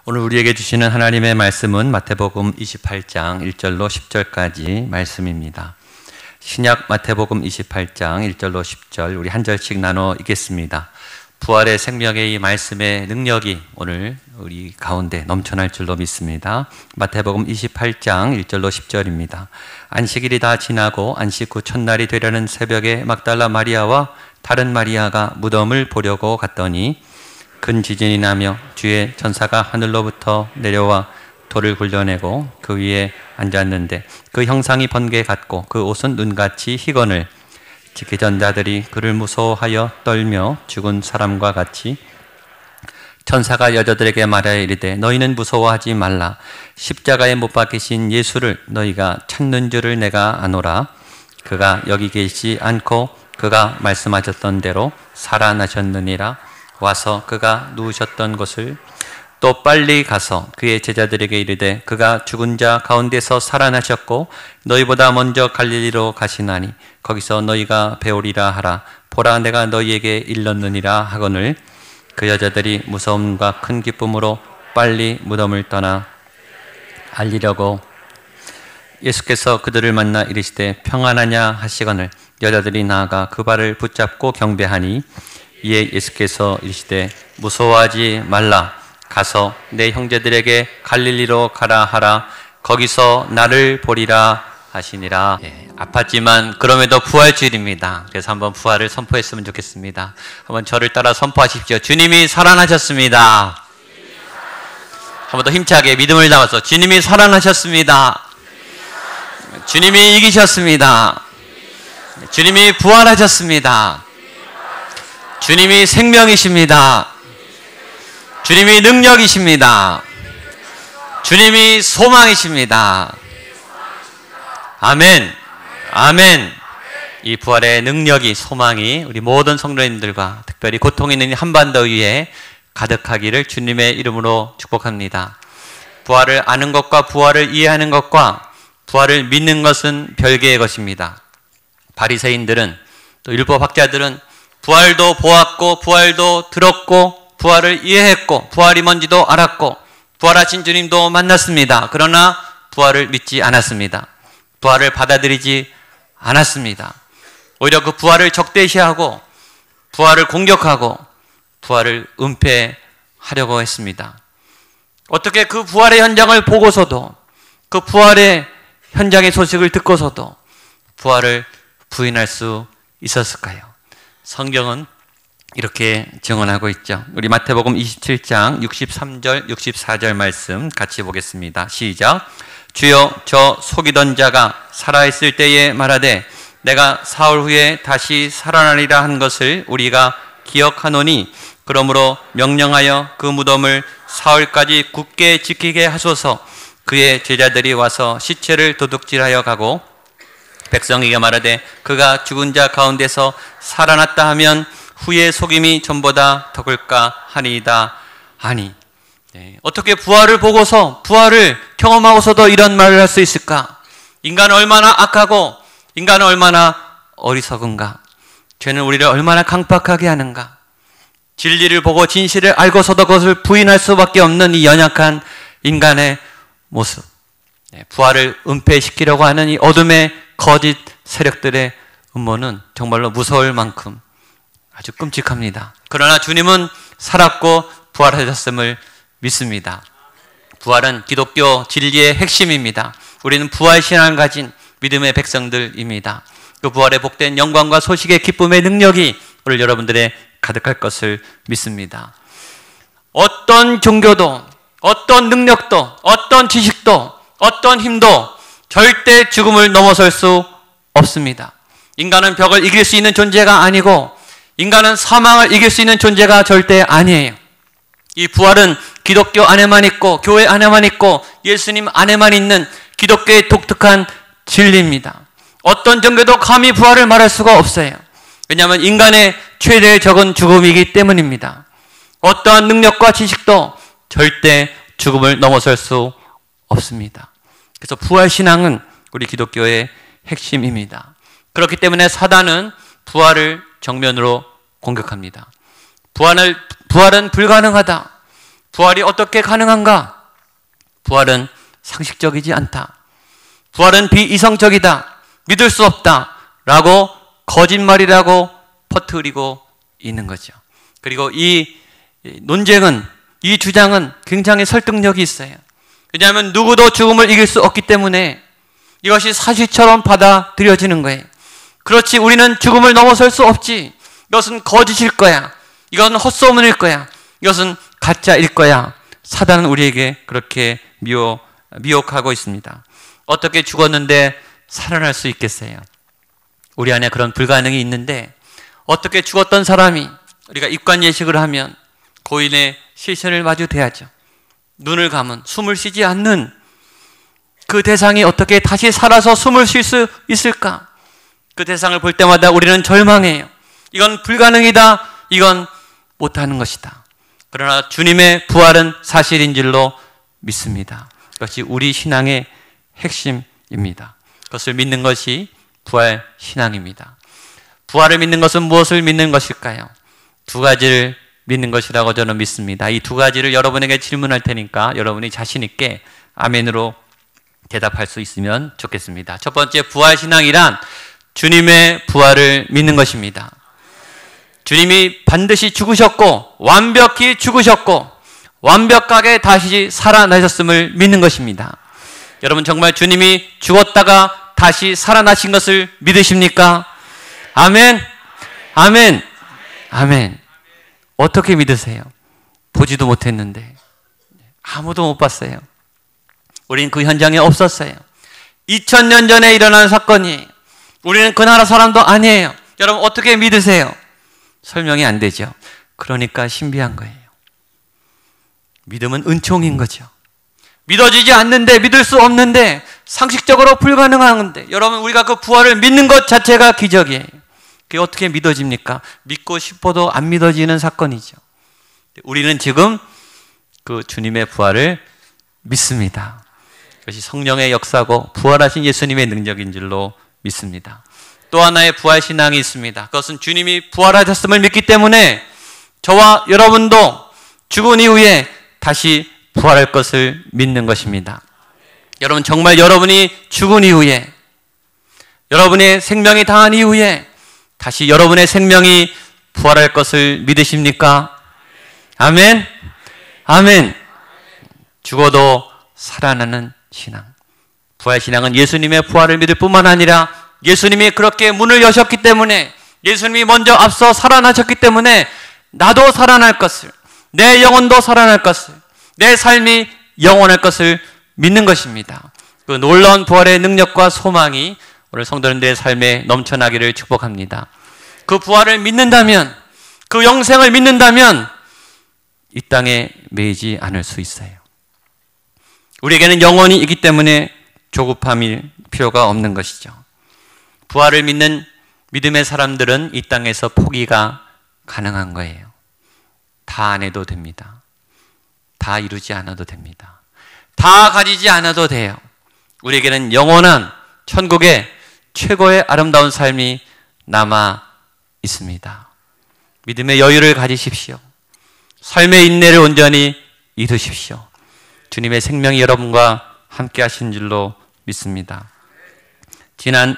오늘 우리에게 주시는 하나님의 말씀은 마태복음 28장 1절로 10절까지 말씀입니다. 신약 마태복음 28장 1절로 10절 우리 한 절씩 나눠 읽겠습니다. 부활의 생명의 이 말씀의 능력이 오늘 우리 가운데 넘쳐날 줄로 믿습니다. 마태복음 28장 1절로 10절입니다. 안식일이 다 지나고 안식 후 첫날이 되려는 새벽에 막달라 마리아와 다른 마리아가 무덤을 보려고 갔더니 큰 지진이 나며 뒤에 전사가 하늘로부터 내려와 돌을 굴려내고 그 위에 앉았는데 그 형상이 번개 같고 그 옷은 눈같이 희건을 지키던 자들이 그를 무서워하여 떨며 죽은 사람과 같이 천사가 여자들에게 말하여 이르되 너희는 무서워하지 말라. 십자가에 못 박히신 예수를 너희가 찾는 줄을 내가 아노라. 그가 여기 계시지 않고 그가 말씀하셨던 대로 살아나셨느니라. 와서 그가 누우셨던 곳을 또 빨리 가서 그의 제자들에게 이르되 그가 죽은 자 가운데서 살아나셨고 너희보다 먼저 갈릴리로 가시나니 거기서 너희가 배우리라 하라. 보라 내가 너희에게 일렀느니라 하거늘 그 여자들이 무서움과 큰 기쁨으로 빨리 무덤을 떠나 알리려고 예수께서 그들을 만나 이르시되 평안하냐 하시거늘 여자들이 나아가 그 발을 붙잡고 경배하니 이에 예수께서 이르시되 무서워하지 말라. 가서 내 형제들에게 갈릴리로 가라 하라. 거기서 나를 보리라 하시니라. 아팠지만 그럼에도 부활주일입니다. 그래서 한번 부활을 선포했으면 좋겠습니다. 한번 저를 따라 선포하십시오. 주님이 살아나셨습니다. 한번 더 힘차게 믿음을 담아서 주님이 살아나셨습니다. 주님이 이기셨습니다. 주님이 부활하셨습니다. 주님이 생명이십니다. 주님이 능력이십니다. 주님이 소망이십니다. 아멘. 아멘. 이 부활의 능력이 소망이 우리 모든 성도님들과 특별히 고통 있는 한반도 위에 가득하기를 주님의 이름으로 축복합니다. 부활을 아는 것과 부활을 이해하는 것과 부활을 믿는 것은 별개의 것입니다. 바리새인들은 또 율법학자들은 부활도 보았고 부활도 들었고 부활을 이해했고 부활이 뭔지도 알았고 부활하신 주님도 만났습니다. 그러나 부활을 믿지 않았습니다. 부활을 받아들이지 않았습니다. 오히려 그 부활을 적대시하고 부활을 공격하고 부활을 은폐하려고 했습니다. 어떻게 그 부활의 현장을 보고서도 그 부활의 현장의 소식을 듣고서도 부활을 부인할 수 있었을까요? 성경은 이렇게 증언하고 있죠. 우리 마태복음 27장 63절 64절 말씀 같이 보겠습니다. 시작. 주여 저 속이던 자가 살아있을 때에 말하되 내가 사흘 후에 다시 살아나리라 한 것을 우리가 기억하노니 그러므로 명령하여 그 무덤을 사흘까지 굳게 지키게 하소서. 그의 제자들이 와서 시체를 도둑질하여 가고 백성에게 말하되 그가 죽은 자 가운데서 살아났다 하면 후의 속임이 전보다 더글까 하니이다 하니. 어떻게 부활을 보고서 부활을 경험하고서도 이런 말을 할 수 있을까? 인간은 얼마나 악하고 인간은 얼마나 어리석은가? 죄는 우리를 얼마나 강팍하게 하는가? 진리를 보고 진실을 알고서도 그것을 부인할 수밖에 없는 이 연약한 인간의 모습. 부활을 은폐시키려고 하는 이 어둠의 거짓 세력들의 음모는 정말로 무서울 만큼 아주 끔찍합니다. 그러나 주님은 살았고 부활하셨음을 믿습니다. 부활은 기독교 진리의 핵심입니다. 우리는 부활신앙을 가진 믿음의 백성들입니다. 그 부활의 복된 영광과 소식의 기쁨의 능력이 오늘 여러분들의 가득할 것을 믿습니다. 어떤 종교도 어떤 능력도 어떤 지식도 어떤 힘도 절대 죽음을 넘어설 수 없습니다. 인간은 벽을 이길 수 있는 존재가 아니고 인간은 사망을 이길 수 있는 존재가 절대 아니에요. 이 부활은 기독교 안에만 있고 교회 안에만 있고 예수님 안에만 있는 기독교의 독특한 진리입니다. 어떤 종교도 감히 부활을 말할 수가 없어요. 왜냐하면 인간의 최대의 적은 죽음이기 때문입니다. 어떠한 능력과 지식도 절대 죽음을 넘어설 수 없습니다. 그래서 부활신앙은 우리 기독교의 핵심입니다. 그렇기 때문에 사단은 부활을 정면으로 공격합니다. 부활은 불가능하다. 부활이 어떻게 가능한가? 부활은 상식적이지 않다. 부활은 비이성적이다. 믿을 수 없다. 라고 거짓말이라고 퍼뜨리고 있는 거죠. 그리고 이 논쟁은, 이 주장은 굉장히 설득력이 있어요. 왜냐하면 누구도 죽음을 이길 수 없기 때문에 이것이 사실처럼 받아들여지는 거예요. 그렇지, 우리는 죽음을 넘어설 수 없지. 이것은 거짓일 거야. 이것은 헛소문일 거야. 이것은 가짜일 거야. 사단은 우리에게 그렇게 미혹하고 있습니다. 어떻게 죽었는데 살아날 수 있겠어요? 우리 안에 그런 불가능이 있는데, 어떻게 죽었던 사람이 우리가 입관 예식을 하면 고인의 실체를 마주대야죠. 눈을 감은, 숨을 쉬지 않는 그 대상이 어떻게 다시 살아서 숨을 쉴 수 있을까? 그 대상을 볼 때마다 우리는 절망해요. 이건 불가능이다. 이건 못하는 것이다. 그러나 주님의 부활은 사실인 줄로 믿습니다. 그것이 우리 신앙의 핵심입니다. 그것을 믿는 것이 부활 신앙입니다. 부활을 믿는 것은 무엇을 믿는 것일까요? 두 가지를 믿는 것이라고 저는 믿습니다. 이 두 가지를 여러분에게 질문할 테니까 여러분이 자신 있게 아멘으로 대답할 수 있으면 좋겠습니다. 첫 번째, 부활 신앙이란 주님의 부활을 믿는 것입니다. 주님이 반드시 죽으셨고 완벽히 죽으셨고 완벽하게 다시 살아나셨음을 믿는 것입니다. 여러분, 정말 주님이 죽었다가 다시 살아나신 것을 믿으십니까? 아멘. 아멘. 아멘. 어떻게 믿으세요? 보지도 못했는데, 아무도 못 봤어요. 우리는 그 현장에 없었어요. 2000년 전에 일어난 사건이에요. 우리는 그 나라 사람도 아니에요. 여러분, 어떻게 믿으세요? 설명이 안 되죠. 그러니까 신비한 거예요. 믿음은 은총인 거죠. 믿어지지 않는데, 믿을 수 없는데, 상식적으로 불가능한데, 여러분, 우리가 그 부활을 믿는 것 자체가 기적이에요. 그게 어떻게 믿어집니까? 믿고 싶어도 안 믿어지는 사건이죠. 우리는 지금 그 주님의 부활을 믿습니다. 그것이 성령의 역사고 부활하신 예수님의 능력인 줄로 믿습니다. 또 하나의 부활 신앙이 있습니다. 그것은 주님이 부활하셨음을 믿기 때문에 저와 여러분도 죽은 이후에 다시 부활할 것을 믿는 것입니다. 여러분, 정말 여러분이 죽은 이후에, 여러분의 생명이 다한 이후에 다시 여러분의 생명이 부활할 것을 믿으십니까? 아멘. 아멘. 죽어도 살아나는 신앙. 부활 신앙은 예수님의 부활을 믿을 뿐만 아니라 예수님이 그렇게 문을 여셨기 때문에, 예수님이 먼저 앞서 살아나셨기 때문에 나도 살아날 것을, 내 영혼도 살아날 것을, 내 삶이 영원할 것을 믿는 것입니다. 그 놀라운 부활의 능력과 소망이 오늘 성도님들의 삶에 넘쳐나기를 축복합니다. 그 부활을 믿는다면, 그 영생을 믿는다면 이 땅에 매이지 않을 수 있어요. 우리에게는 영혼이 있기 때문에 조급함일 필요가 없는 것이죠. 부활을 믿는 믿음의 사람들은 이 땅에서 포기가 가능한 거예요. 다 안 해도 됩니다. 다 이루지 않아도 됩니다. 다 가지지 않아도 돼요. 우리에게는 영원한 천국의 최고의 아름다운 삶이 남아 있습니다. 믿음의 여유를 가지십시오. 삶의 인내를 온전히 이루십시오. 주님의 생명이 여러분과 함께 하신 줄로 믿습니다. 지난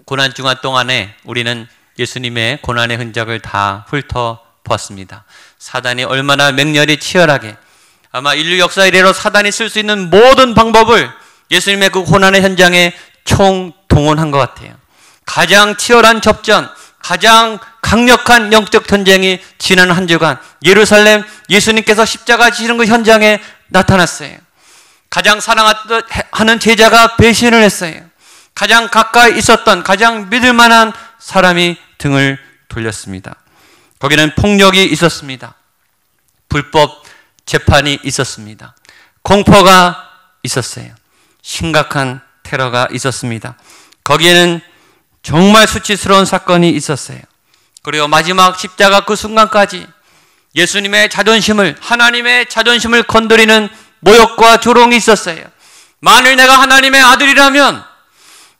고난 중간 동안에 우리는 예수님의 고난의 흔적을 다 훑어보았습니다. 사단이 얼마나 맹렬히 치열하게, 아마 인류 역사 이래로 사단이 쓸 수 있는 모든 방법을 예수님의 그 고난의 현장에 총동원한 것 같아요. 가장 치열한 접전, 가장 강력한 영적 전쟁이 지난 한 주간 예루살렘 예수님께서 십자가 지시는 그 현장에 나타났어요. 가장 사랑하는 제자가 배신을 했어요. 가장 가까이 있었던, 가장 믿을 만한 사람이 등을 돌렸습니다. 거기는 폭력이 있었습니다. 불법 재판이 있었습니다. 공포가 있었어요. 심각한 테러가 있었습니다. 거기에는 정말 수치스러운 사건이 있었어요. 그리고 마지막 십자가 그 순간까지 예수님의 자존심을, 하나님의 자존심을 건드리는 모욕과 조롱이 있었어요. 만일 내가 하나님의 아들이라면,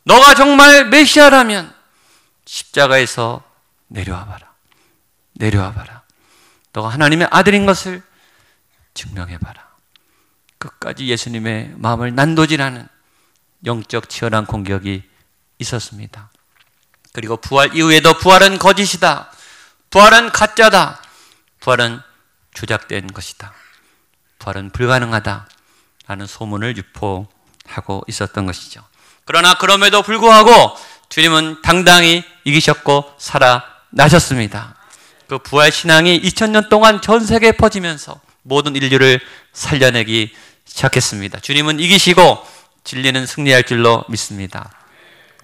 너가 정말 메시아라면 십자가에서 내려와 봐라. 내려와 봐라. 너가 하나님의 아들인 것을 증명해봐라. 끝까지 예수님의 마음을 난도질하는 영적 치열한 공격이 있었습니다. 그리고 부활 이후에도 부활은 거짓이다. 부활은 가짜다. 부활은 조작된 것이다. 부활은 불가능하다. 라는 소문을 유포하고 있었던 것이죠. 그러나 그럼에도 불구하고 주님은 당당히 이기셨고 살아나셨습니다. 그 부활 신앙이 2000년 동안 전 세계에 퍼지면서 모든 인류를 살려내기 시작했습니다. 주님은 이기시고 진리는 승리할 줄로 믿습니다.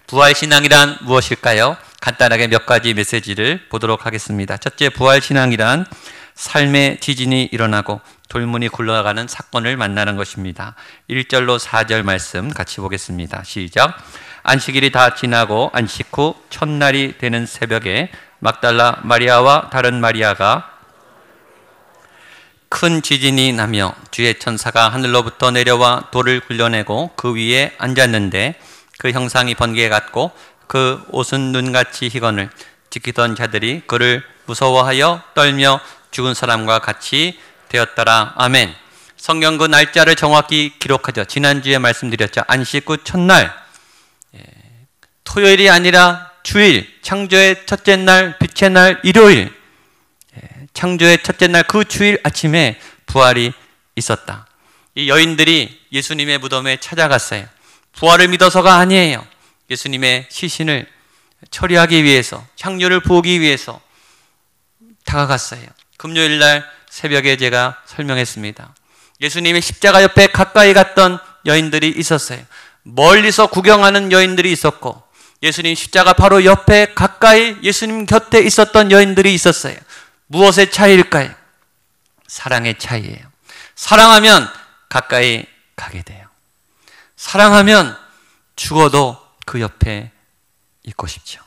부활 신앙이란 무엇일까요? 간단하게 몇 가지 메시지를 보도록 하겠습니다. 첫째, 부활 신앙이란 삶의 지진이 일어나고 돌문이 굴러가는 사건을 만나는 것입니다. 1절로 4절 말씀 같이 보겠습니다. 시작. 안식일이 다 지나고 안식 후 첫날이 되는 새벽에 막달라 마리아와 다른 마리아가 큰 지진이 나며 주의 천사가 하늘로부터 내려와 돌을 굴려내고 그 위에 앉았는데 그 형상이 번개 같고 그 옷은 눈같이 희건을 지키던 자들이 그를 무서워하여 떨며 죽은 사람과 같이 되었더라. 아멘. 성경 그 날짜를 정확히 기록하죠. 지난주에 말씀드렸죠. 안식 후 첫날, 토요일이 아니라 주일, 창조의 첫째 날, 빛의 날, 일요일, 창조의 첫째 날 그 주일 아침에 부활이 있었다. 이 여인들이 예수님의 무덤에 찾아갔어요. 부활을 믿어서가 아니에요. 예수님의 시신을 처리하기 위해서, 향유를 부으기 위해서 다가갔어요. 금요일 날 새벽에 제가 설명했습니다. 예수님의 십자가 옆에 가까이 갔던 여인들이 있었어요. 멀리서 구경하는 여인들이 있었고 예수님 십자가 바로 옆에 가까이 예수님 곁에 있었던 여인들이 있었어요. 무엇의 차이일까요? 사랑의 차이예요. 사랑하면 가까이 가게 돼요. 사랑하면 죽어도 그 옆에 있고 싶죠.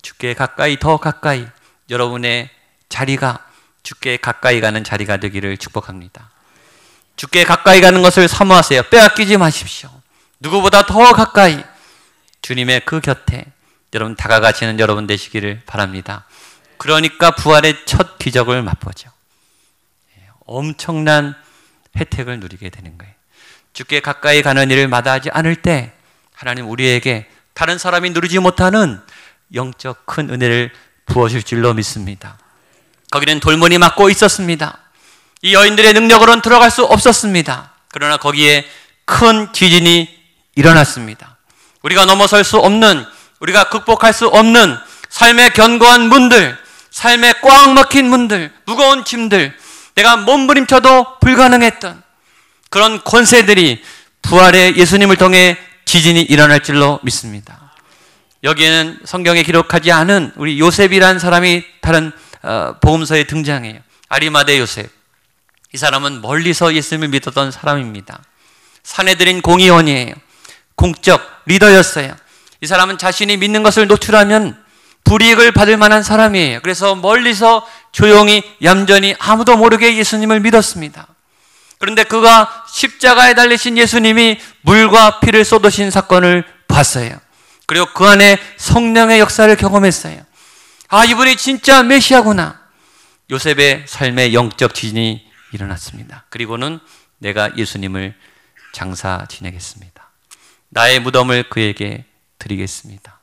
주께 가까이, 더 가까이 여러분의 자리가 주께 가까이 가는 자리가 되기를 축복합니다. 주께 가까이 가는 것을 사모하세요. 빼앗기지 마십시오. 누구보다 더 가까이 주님의 그 곁에 여러분 다가가시는 여러분 되시기를 바랍니다. 그러니까 부활의 첫 기적을 맛보죠. 엄청난 혜택을 누리게 되는 거예요. 주께 가까이 가는 일을 마다하지 않을 때 하나님 우리에게 다른 사람이 누리지 못하는 영적 큰 은혜를 부어줄 줄로 믿습니다. 거기는 돌문이 막고 있었습니다. 이 여인들의 능력으로는 들어갈 수 없었습니다. 그러나 거기에 큰 지진이 일어났습니다. 우리가 넘어설 수 없는, 우리가 극복할 수 없는 삶의 견고한 문들, 삶에 꽉 막힌 문들, 무거운 짐들, 내가 몸부림쳐도 불가능했던 그런 권세들이 부활의 예수님을 통해 지진이 일어날 줄로 믿습니다. 여기에는 성경에 기록하지 않은 우리 요셉이라는 사람이 다른 복음서에 등장해요. 아리마대 요셉. 이 사람은 멀리서 예수님을 믿었던 사람입니다. 사내들인 공의원이에요. 공적 리더였어요. 이 사람은 자신이 믿는 것을 노출하면 불이익을 받을 만한 사람이에요. 그래서 멀리서 조용히 얌전히 아무도 모르게 예수님을 믿었습니다. 그런데 그가 십자가에 달리신 예수님이 물과 피를 쏟으신 사건을 봤어요. 그리고 그 안에 성령의 역사를 경험했어요. 아, 이분이 진짜 메시아구나. 요셉의 삶의 영적 지진이 일어났습니다. 그리고는 내가 예수님을 장사 지내겠습니다. 나의 무덤을 그에게 드리겠습니다.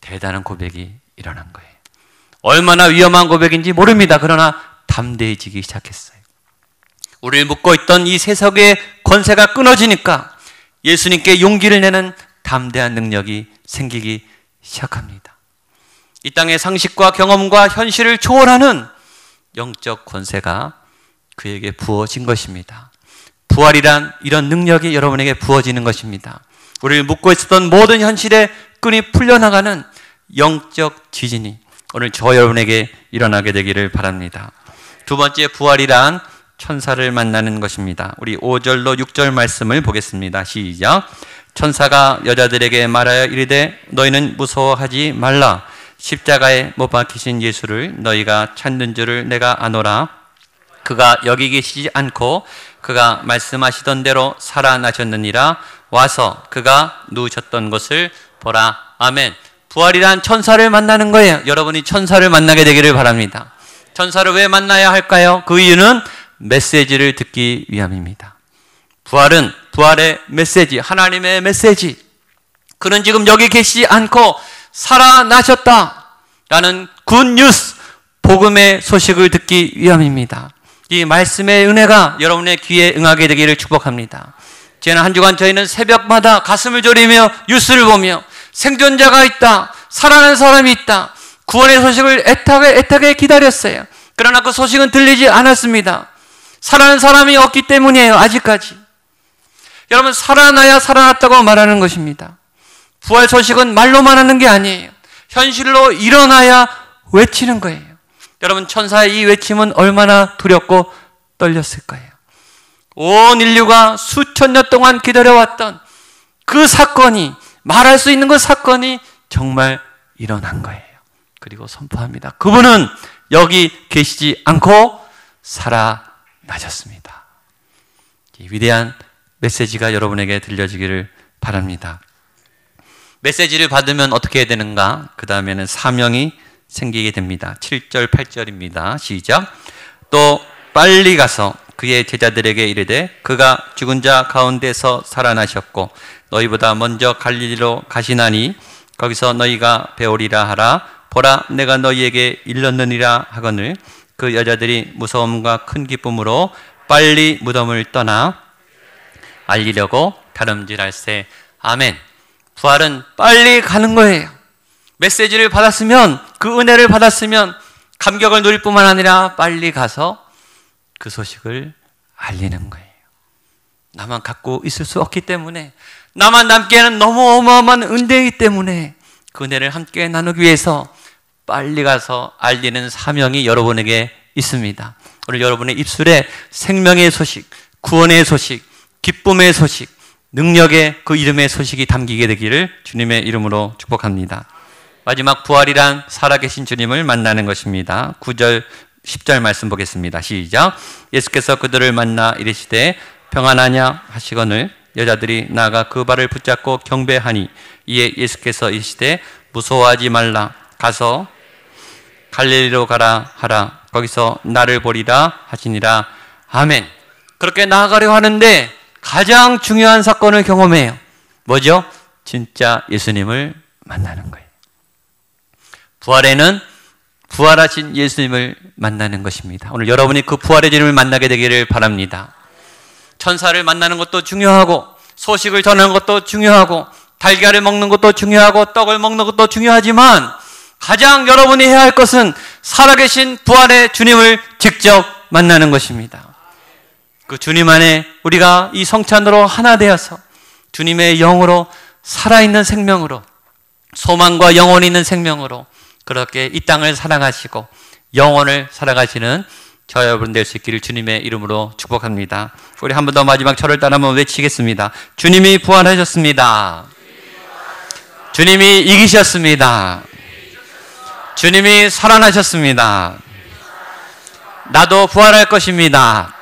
대단한 고백이 일어난 거예요. 얼마나 위험한 고백인지 모릅니다. 그러나 담대해지기 시작했어요. 우리를 묶고 있던 이 세속의 권세가 끊어지니까 예수님께 용기를 내는 담대한 능력이 생기기 시작합니다. 이 땅의 상식과 경험과 현실을 초월하는 영적 권세가 그에게 부어진 것입니다. 부활이란 이런 능력이 여러분에게 부어지는 것입니다. 우리를 묶고 있었던 모든 현실의 끈이 풀려나가는 영적 지진이 오늘 저 여러분에게 일어나게 되기를 바랍니다. 두 번째, 부활이란 천사를 만나는 것입니다. 우리 5절로 6절 말씀을 보겠습니다. 시작. 천사가 여자들에게 말하여 이르되 너희는 무서워하지 말라. 십자가에 못 박히신 예수를 너희가 찾는 줄을 내가 아노라. 그가 여기 계시지 않고 그가 말씀하시던 대로 살아나셨느니라. 와서 그가 누우셨던 것을 보라. 아멘. 부활이란 천사를 만나는 거예요. 여러분이 천사를 만나게 되기를 바랍니다. 천사를 왜 만나야 할까요? 그 이유는 메시지를 듣기 위함입니다. 부활은 부활의 메시지, 하나님의 메시지. 그는 지금 여기 계시지 않고 살아나셨다라는 굿뉴스, 복음의 소식을 듣기 위함입니다. 이 말씀의 은혜가 여러분의 귀에 응하게 되기를 축복합니다. 지난 한 주간 저희는 새벽마다 가슴을 졸이며 뉴스를 보며 생존자가 있다, 살아난 사람이 있다, 구원의 소식을 애타게 기다렸어요. 그러나 그 소식은 들리지 않았습니다. 살아난 사람이 없기 때문이에요. 아직까지. 여러분, 살아나야 살아났다고 말하는 것입니다. 부활 소식은 말로만 하는 게 아니에요. 현실로 일어나야 외치는 거예요. 여러분, 천사의 이 외침은 얼마나 두렵고 떨렸을 거예요. 온 인류가 수천 년 동안 기다려왔던 그 사건이, 말할 수 있는 그 사건이 정말 일어난 거예요. 그리고 선포합니다. 그분은 여기 계시지 않고 살아나셨습니다. 이 위대한 메시지가 여러분에게 들려지기를 바랍니다. 메시지를 받으면 어떻게 해야 되는가? 그 다음에는 사명이 생기게 됩니다. 7절, 8절입니다. 시작. 또 빨리 가서 그의 제자들에게 이르되 그가 죽은 자 가운데서 살아나셨고 너희보다 먼저 갈릴리로 가시나니 거기서 너희가 배우리라 하라. 보라, 내가 너희에게 일렀느니라 하거늘 그 여자들이 무서움과 큰 기쁨으로 빨리 무덤을 떠나 알리려고 다름질할세. 아멘. 부활은 빨리 가는 거예요. 메시지를 받았으면, 그 은혜를 받았으면 감격을 누릴 뿐만 아니라 빨리 가서 그 소식을 알리는 거예요. 나만 갖고 있을 수 없기 때문에, 나만 남기에는 너무 어마어마한 은혜이기 때문에 그 은혜를 함께 나누기 위해서 빨리 가서 알리는 사명이 여러분에게 있습니다. 오늘 여러분의 입술에 생명의 소식, 구원의 소식, 기쁨의 소식, 능력의 그 이름의 소식이 담기게 되기를 주님의 이름으로 축복합니다. 마지막 부활이란 살아계신 주님을 만나는 것입니다. 9절, 10절 말씀 보겠습니다. 시작. 예수께서 그들을 만나 이르시되 평안하냐 하시거늘 여자들이 나아가 그 발을 붙잡고 경배하니 이에 예수께서 이르시되 무서워하지 말라. 가서 갈릴리로 가라 하라. 거기서 나를 보리라 하시니라. 아멘. 그렇게 나아가려 하는데 가장 중요한 사건을 경험해요. 뭐죠? 진짜 예수님을 만나는 거예요. 부활에는 부활하신 예수님을 만나는 것입니다. 오늘 여러분이 그 부활의 주님을 만나게 되기를 바랍니다. 천사를 만나는 것도 중요하고, 소식을 전하는 것도 중요하고, 달걀을 먹는 것도 중요하고, 떡을 먹는 것도 중요하지만 가장 여러분이 해야 할 것은 살아계신 부활의 주님을 직접 만나는 것입니다. 그 주님 안에 우리가 이 성찬으로 하나 되어서 주님의 영으로 살아있는 생명으로, 소망과 영혼이 있는 생명으로 그렇게 이 땅을 살아가시고 영혼을 살아가시는 저 여러분 될 수 있기를 주님의 이름으로 축복합니다. 우리 한 번 더 마지막 절을 따라 한번 외치겠습니다. 주님이 부활하셨습니다. 주님이 이기셨습니다. 주님이 살아나셨습니다. 나도 부활할 것입니다.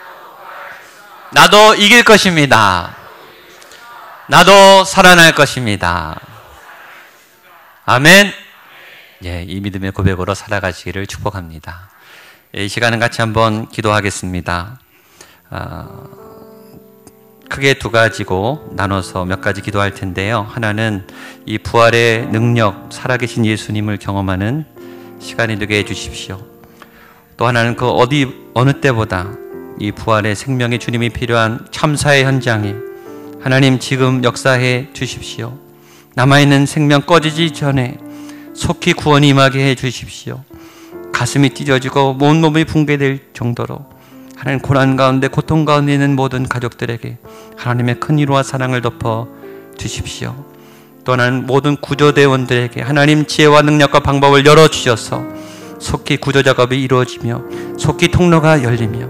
나도 이길 것입니다. 나도 살아날 것입니다. 아멘. 예, 이 믿음의 고백으로 살아가시기를 축복합니다. 이 시간은 같이 한번 기도하겠습니다. 크게 두 가지고 나눠서 몇 가지 기도할 텐데요. 하나는 이 부활의 능력, 살아계신 예수님을 경험하는 시간이 되게 해주십시오. 또 하나는 그 어느 때보다 이 부활의 생명의 주님이 필요한 참사의 현장에 하나님 지금 역사해 주십시오. 남아있는 생명 꺼지지 전에 속히 구원이 임하게 해 주십시오. 가슴이 찢어지고 온몸이 붕괴될 정도로 하나님 고난 가운데, 고통 가운데 있는 모든 가족들에게 하나님의 큰 위로와 사랑을 덮어 주십시오. 또한 모든 구조대원들에게 하나님 지혜와 능력과 방법을 열어주셔서 속히 구조 작업이 이루어지며 속히 통로가 열리며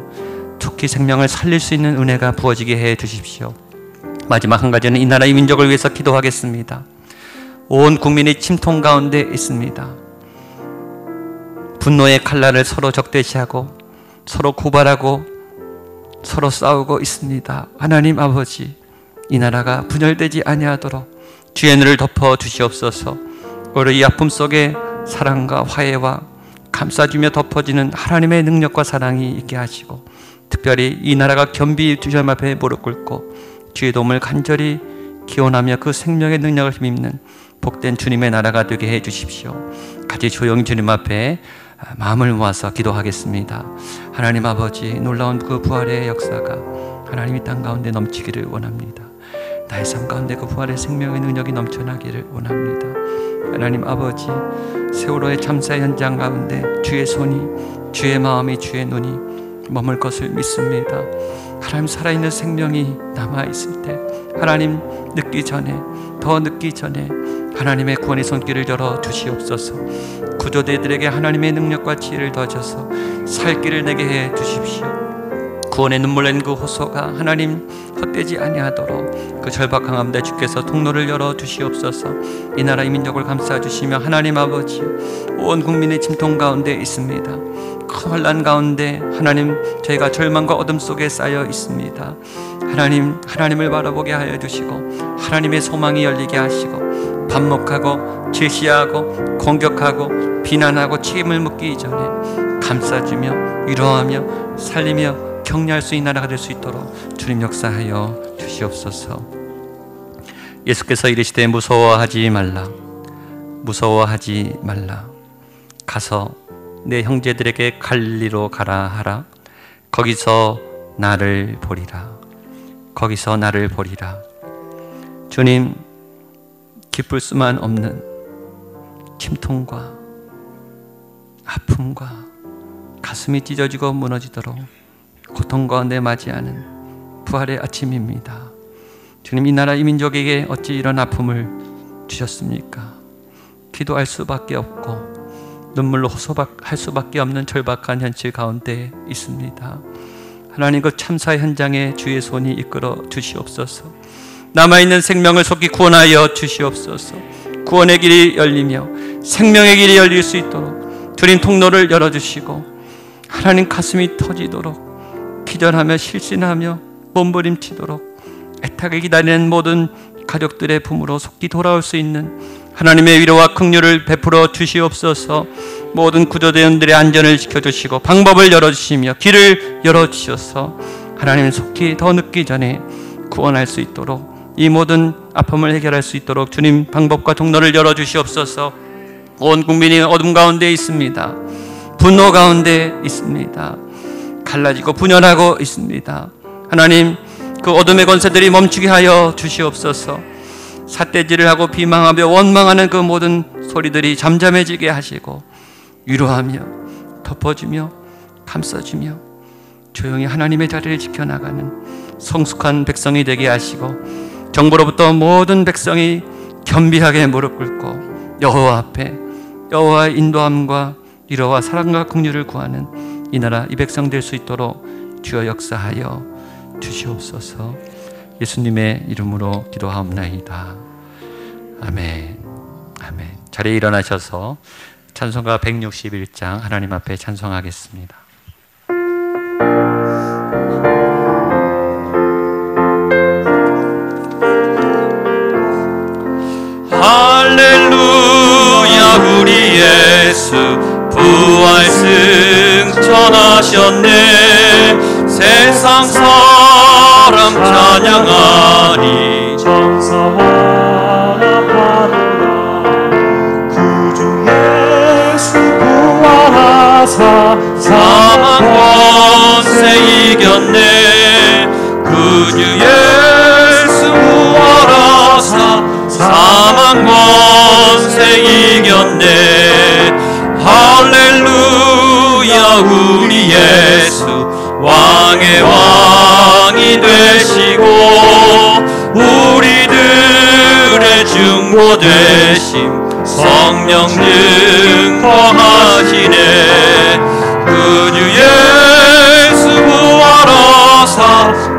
속히 생명을 살릴 수 있는 은혜가 부어지게 해 주십시오. 마지막 한 가지는 이 나라 이 민족을 위해서 기도하겠습니다. 온 국민이 침통 가운데 있습니다. 분노의 칼날을 서로 적대시하고 서로 고발하고 서로 싸우고 있습니다. 하나님 아버지, 이 나라가 분열되지 아니하도록 주의 눈을 덮어 주시옵소서. 우리 이 아픔 속에 사랑과 화해와 감싸주며 덮어지는 하나님의 능력과 사랑이 있게 하시고 특별히 이 나라가 겸비 주님 앞에 무릎 꿇고 주의 도움을 간절히 기원하며 그 생명의 능력을 힘입는 복된 주님의 나라가 되게 해 주십시오. 같이 조용히 주님 앞에 마음을 모아서 기도하겠습니다. 하나님 아버지, 놀라운 그 부활의 역사가 하나님 이 땅 가운데 넘치기를 원합니다. 나의 삶 가운데 그 부활의 생명의 능력이 넘쳐나기를 원합니다. 하나님 아버지, 세월호의 참사 현장 가운데 주의 손이, 주의 마음이, 주의 눈이 머물 것을 믿습니다. 하나님, 살아있는 생명이 남아있을 때 하나님 늦기 전에, 더 늦기 전에 하나님의 구원의 손길을 열어 주시옵소서. 구조대들에게 하나님의 능력과 지혜를 더하셔서 살 길을 내게 해 주십시오. 구원의 눈물 낸 그 호소가 하나님 헛되지 아니하도록 그 절박한 가운데 주께서 통로를 열어 주시옵소서. 이 나라 이 민족을 감싸 주시며 하나님 아버지, 온 국민의 침통 가운데 있습니다. 큰 혼란 가운데 하나님, 저희가 절망과 어둠 속에 쌓여 있습니다. 하나님, 하나님을 바라보게 하여 주시고 하나님의 소망이 열리게 하시고 반목하고 질시하고 공격하고 비난하고 책임을 묻기 전에 감싸주며 위로하며 살리며 격려할 수 있는 나라가 될 수 있도록 주님 역사하여 주시옵소서. 예수께서 이르시되 무서워하지 말라, 무서워하지 말라. 가서 내 형제들에게 갈리로 가라 하라. 거기서 나를 보리라. 거기서 나를 보리라. 주님, 기쁠 수만 없는 침통과 아픔과 가슴이 찢어지고 무너지도록 고통 가운데 맞이하는 부활의 아침입니다. 주님, 이 나라 이 민족에게 어찌 이런 아픔을 주셨습니까? 기도할 수밖에 없고 눈물로 호소할 수밖에 없는 절박한 현실 가운데 있습니다. 하나님, 그 참사 현장에 주의 손이 이끌어 주시옵소서. 남아있는 생명을 속히 구원하여 주시옵소서. 구원의 길이 열리며 생명의 길이 열릴 수 있도록 주님 통로를 열어주시고 하나님, 가슴이 터지도록 기절하며 실신하며 몸부림치도록 애타게 기다리는 모든 가족들의 품으로 속히 돌아올 수 있는 하나님의 위로와 긍휼을 베풀어 주시옵소서. 모든 구조대원들의 안전을 지켜주시고 방법을 열어주시며 길을 열어주셔서 하나님, 속히 더 늦기 전에 구원할 수 있도록 이 모든 아픔을 해결할 수 있도록 주님 방법과 통로를 열어주시옵소서. 온 국민이 어둠 가운데 있습니다. 분노 가운데 있습니다. 갈라지고 분열하고 있습니다. 하나님, 그 어둠의 권세들이 멈추게 하여 주시옵소서. 삿대질을 하고 비망하며 원망하는 그 모든 소리들이 잠잠해지게 하시고 위로하며 덮어주며 감싸주며 조용히 하나님의 자리를 지켜나가는 성숙한 백성이 되게 하시고 정부로부터 모든 백성이 겸비하게 무릎 꿇고 여호와 앞에 여호와의 인도함과 위로와 사랑과 긍휼을 구하는 이 나라 이 백성 될 수 있도록 주여 역사하여 주시옵소서. 예수님의 이름으로 기도하옵나이다. 아멘. 아멘. 자리에 일어나셔서 찬송가 161장 하나님 앞에 찬송하겠습니다. 할렐루야, 우리 예수 부활 승천하셨네. 세상 사람 찬양하니 천사와 나파노라. 구주 예수 부활하사 사망 권세 이겼네. 구주 예수 부활하사 사망 권세 이겼네. 할렐루야, 우리 예수 왕의 왕이 되시고 우리들의 중보 되심 성령 증거하시네. 그 주 예수 부활하사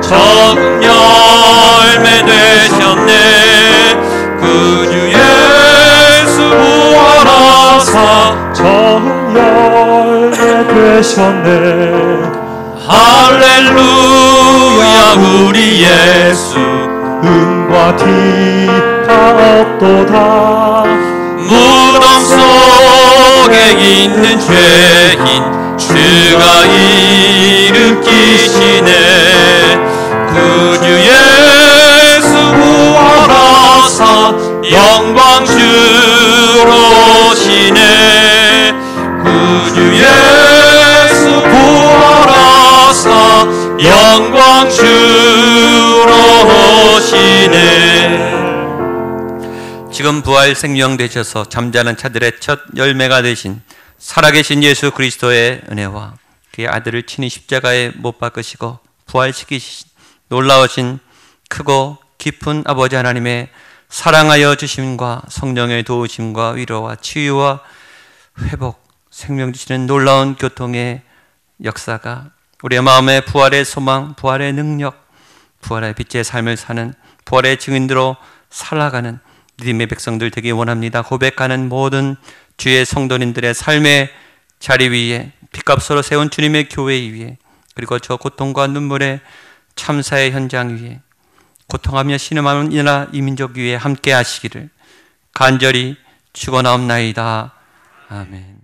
적은 열매 되셨네. 그 주 예수 부활하사 적은 열매 되셨네. 할렐루야, 우리 예수 은과 티가 없도다. 무덤 속에 있는 죄인 주 주가 일으키시네. 구주 예수 부활하사 영광 주로 오시네. 구주 예수 부활하사 영광 주로 오시네. 지금 부활 생명 되셔서 잠자는 자들의 첫 열매가 되신 살아계신 예수 그리스도의 은혜와 그의 아들을 친히 십자가에 못 박으시고 부활시키신 놀라우신 크고 깊은 아버지 하나님의 사랑하여 주심과 성령의 도우심과 위로와 치유와 회복, 생명 주시는 놀라운 교통의 역사가 우리의 마음에 부활의 소망, 부활의 능력, 부활의 빛의 삶을 사는 부활의 증인으로 살아가는 믿음의 백성들 되기 원합니다. 고백하는 모든 주의 성도님들의 삶의 자리 위에 핏값으로 세운 주님의 교회 위에 그리고 저 고통과 눈물의 참사의 현장 위에 고통하며 신음하는 이나 이 민족 위에 함께 하시기를 간절히 축원하옵나이다. 아멘.